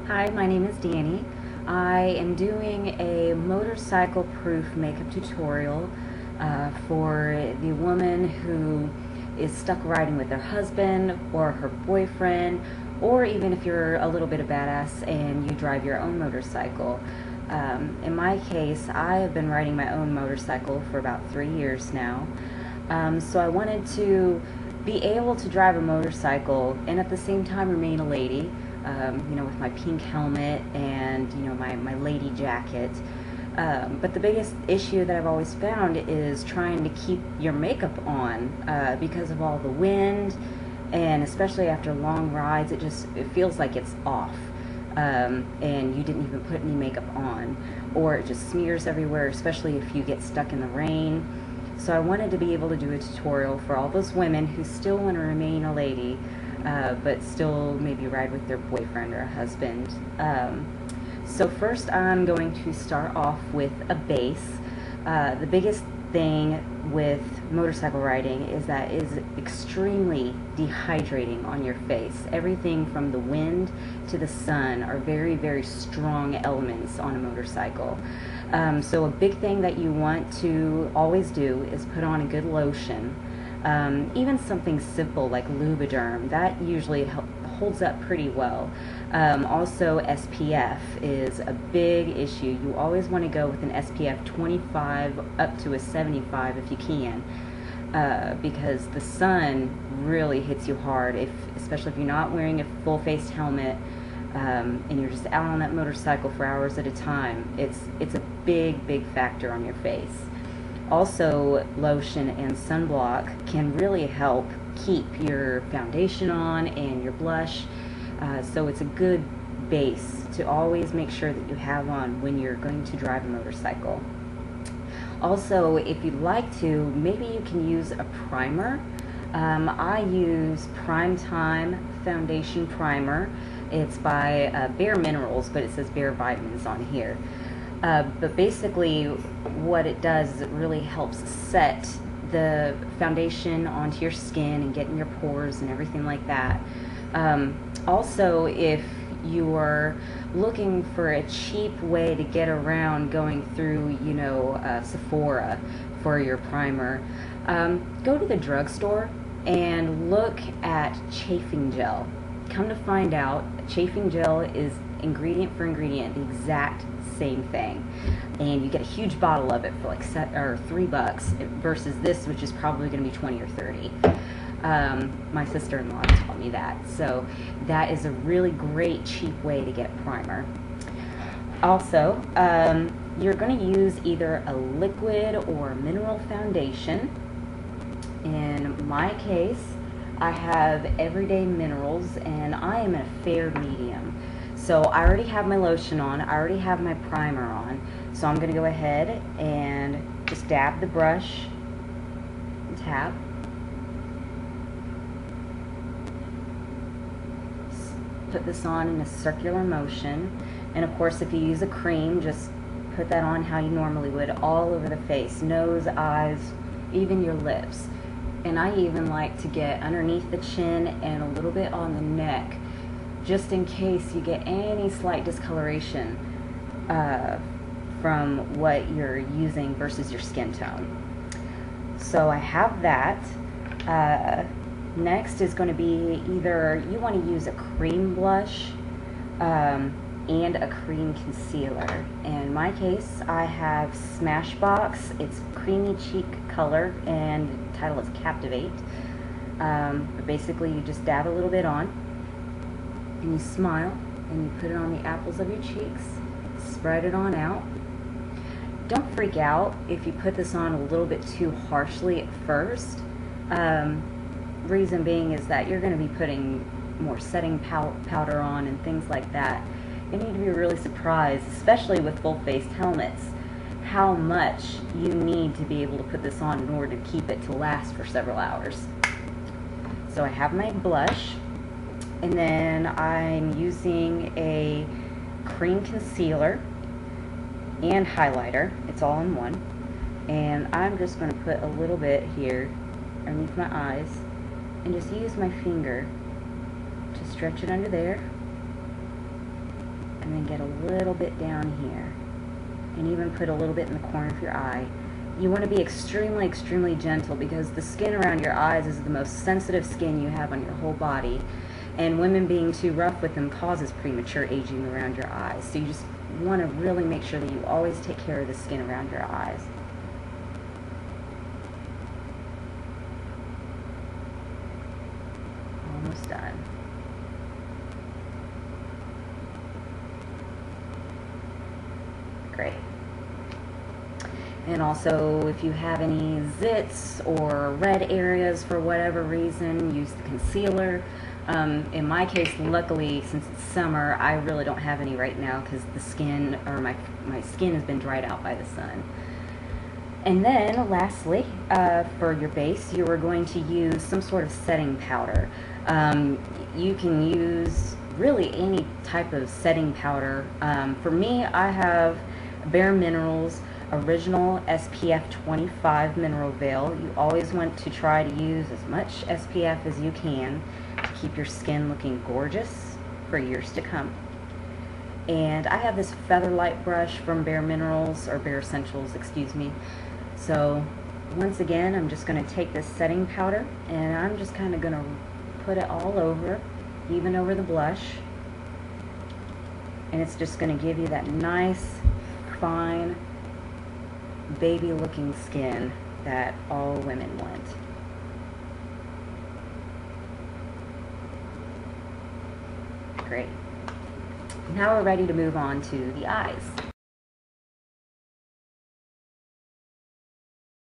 Hi, my name is Danny. I am doing a motorcycle proof makeup tutorial for the woman who is stuck riding with her husband or her boyfriend, or even if you're a little bit of badass and you drive your own motorcycle. In my case, I have been riding my own motorcycle for about 3 years now. So I wanted to be able to drive a motorcycle and at the same time remain a lady, with my pink helmet and, my lady jacket. But the biggest issue that I've always found is trying to keep your makeup on because of all the wind, and especially after long rides, it feels like it's off. And you didn't even put any makeup on, or it just smears everywhere, especially if you get stuck in the rain. So I wanted to be able to do a tutorial for all those women who still want to remain a lady, but still maybe ride with their boyfriend or a husband. So first I'm going to start off with a base. The biggest thing with motorcycle riding is that it is extremely dehydrating on your face. Everything from the wind to the sun are very, very strong elements on a motorcycle. So a big thing that you want to always do is put on a good lotion. Even something simple like Lubriderm, that usually holds up pretty well. Also, SPF is a big issue. You always want to go with an SPF 25 up to a 75 if you can, because the sun really hits you hard, especially if you're not wearing a full-faced helmet, and you're just out on that motorcycle for hours at a time. It's a big factor on your face. Also, lotion and sunblock can really help keep your foundation on and your blush. So it's a good base to always make sure that you have on when you're going to drive a motorcycle. Also, if you'd like to, maybe you can use a primer. I use Prime Time Foundation Primer. It's by Bare Minerals, but it says Bare Vitamins on here. But basically what it does is it really helps set the foundation onto your skin and get in your pores and everything like that. Also, if you're looking for a cheap way to get around going through, Sephora for your primer, go to the drugstore and look at chafing gel. Come to find out, chafing gel is ingredient for ingredient the exact same thing, and you get a huge bottle of it for like $3 versus this, which is probably going to be 20 or 30. My sister-in-law taught me that, so that is a really great cheap way to get primer. Also, you're going to use either a liquid or mineral foundation. In my case, I have Everyday Minerals, and I am a fair medium. So I already have my lotion on, I already have my primer on, so I'm going to go ahead and just dab the brush and tap. Put this on in a circular motion, and of course if you use a cream, just put that on how you normally would, all over the face, nose, eyes, even your lips. And I even like to get underneath the chin and a little bit on the neck, just in case you get any slight discoloration from what you're using versus your skin tone. So I have that. Next is going to be either you want to use a cream blush and a cream concealer. In my case, I have Smashbox. It's creamy cheek color, and the title is Captivate. But basically, you just dab a little bit on, and you smile, and you put it on the apples of your cheeks, spread it on out. Don't freak out if you put this on a little bit too harshly at first. Reason being is that you're going to be putting more setting powder on and things like that. You need to be really surprised, especially with full-faced helmets, how much you need to be able to put this on in order to keep it to last for several hours. So I have my blush, and then I'm using a cream concealer and highlighter. It's all in one. And I'm just going to put a little bit here underneath my eyes and just use my finger to stretch it under there and then get a little bit down here, and even put a little bit in the corner of your eye. You want to be extremely, extremely gentle because the skin around your eyes is the most sensitive skin you have on your whole body, and women being too rough with them causes premature aging around your eyes. So you just want to really make sure that you always take care of the skin around your eyes. Almost done. Great. And also, if you have any zits or red areas for whatever reason, use the concealer. In my case, luckily, since it's summer, I really don't have any right now because the skin, or my skin has been dried out by the sun. And then, lastly, for your base, you are going to use some sort of setting powder. You can use really any type of setting powder. For me, I have Bare Minerals Original SPF 25 Mineral Veil. You always want to try to use as much SPF as you can to keep your skin looking gorgeous for years to come. And I have this Featherlight brush from Bare Minerals, or Bare Essentials, excuse me. So once again, I'm just going to take this setting powder and I'm just kind of going to put it all over, even over the blush. And it's just going to give you that nice, fine, baby looking skin that all women want. Great. Now we're ready to move on to the eyes.